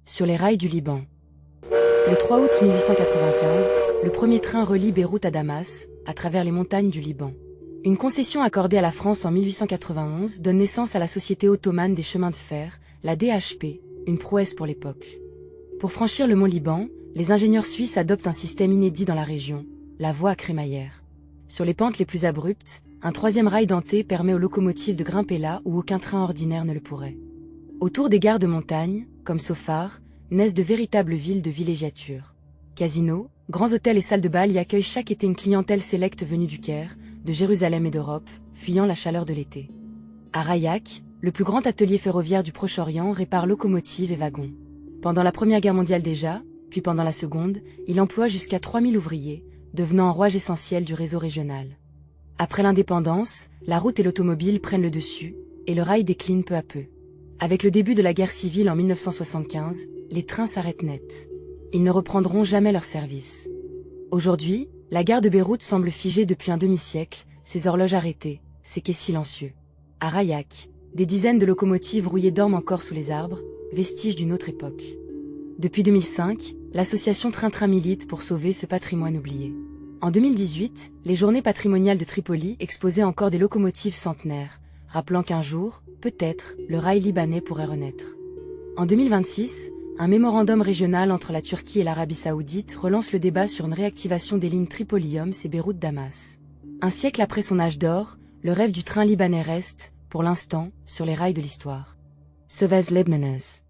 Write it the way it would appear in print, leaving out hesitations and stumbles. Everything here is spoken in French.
sur les rails du Liban. Le 3 août 1895, le premier train relie Beyrouth à Damas, à travers les montagnes du Liban. Une concession accordée à la France en 1891 donne naissance à la Société ottomane des chemins de fer, la DHP, une prouesse pour l'époque. Pour franchir le mont Liban, les ingénieurs suisses adoptent un système inédit dans la région, la voie à crémaillère. Sur les pentes les plus abruptes, un troisième rail denté permet aux locomotives de grimper là où aucun train ordinaire ne le pourrait. Autour des gares de montagne, comme Sofar, naissent de véritables villes de villégiature. Casinos, grands hôtels et salles de bal y accueillent chaque été une clientèle sélecte venue du Caire, de Jérusalem et d'Europe, fuyant la chaleur de l'été. À Rayak, le plus grand atelier ferroviaire du Proche-Orient répare locomotives et wagons. Pendant la Première Guerre mondiale déjà, puis pendant la Seconde, il emploie jusqu'à 3000 ouvriers, devenant un rouage essentiel du réseau régional. Après l'indépendance, la route et l'automobile prennent le dessus, et le rail décline peu à peu. Avec le début de la guerre civile en 1975, les trains s'arrêtent net. Ils ne reprendront jamais leur service. Aujourd'hui, la gare de Beyrouth semble figée depuis un demi-siècle, ses horloges arrêtées, ses quais silencieux. À Rayak, des dizaines de locomotives rouillées dorment encore sous les arbres, vestiges d'une autre époque. Depuis 2005, l'association Train-Train milite pour sauver ce patrimoine oublié. En 2018, les journées patrimoniales de Tripoli exposaient encore des locomotives centenaires, rappelant qu'un jour, peut-être, le rail libanais pourrait renaître. En 2026, un mémorandum régional entre la Turquie et l'Arabie Saoudite relance le débat sur une réactivation des lignes Tripoli-Homs et Beyrouth-Damas. Un siècle après son âge d'or, le rêve du train libanais reste, pour l'instant, sur les rails de l'histoire. Suez Leibniz.